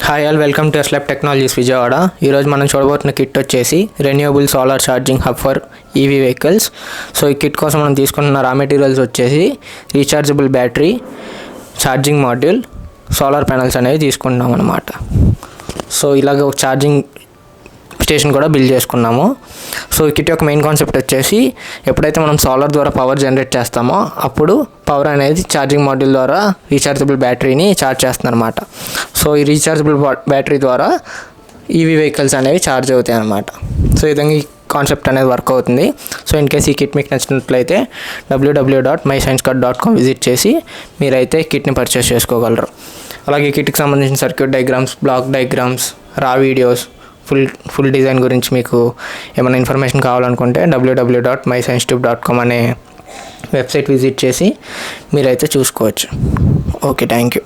Hi all, welcome to ఎస్లాబ్ technologies Vijayawada. ఈరోజు మనం చూడబోతున్న kit వచ్చేసి renewable solar charging hub for EV vehicles. So ఈ kit కోసం మనం తీసుకున్న రా మెటీరియల్స్ వచ్చేసి rechargeable battery, charging module, solar panels అనేవి తీసుకుంటున్నాం అన్నమాట. సో ఇలాగ ఒక ఛార్జింగ్ స్టేషన్ కూడా బిల్డ్ చేసుకున్నాము. సో ఈ కిట్ యొక్క మెయిన్ కాన్సెప్ట్ వచ్చేసి ఎప్పుడైతే మనం సోలార్ ద్వారా పవర్ జనరేట్ చేస్తామో అప్పుడు పవర్ అనేది ఛార్జింగ్ మాడ్యూల్ ద్వారా రీఛార్జబుల్ బ్యాటరీని ఛార్జ్ చేస్తుంది అనమాట. సో ఈ రీఛార్జబుల్ బ్యాటరీ ద్వారా ఈవీ వెహికల్స్ అనేవి ఛార్జ్ అవుతాయి అన్నమాట. సో ఈ విధంగా ఈ కాన్సెప్ట్ అనేది వర్క్ అవుతుంది. సో ఇన్ కేస్ ఈ కిట్ మీకు నచ్చినట్లయితే www.mysciencecut.com విజిట్ చేసి మీరైతే కిట్ని పర్చేస్ చేసుకోగలరు. అలాగే ఈ కిట్కి సంబంధించిన సర్క్యూట్ డయాగ్రామ్స్, బ్లాక్ డయాగ్రామ్స్, రా వీడియోస్, ఫుల్ డిజైన్ గురించి మీకు ఏమైనా ఇన్ఫర్మేషన్ కావాలనుకుంటే www.myscienceTube.com అనే వెబ్సైట్ విజిట్ చేసి మీరైతే చూసుకోవచ్చు. Okay, thank you.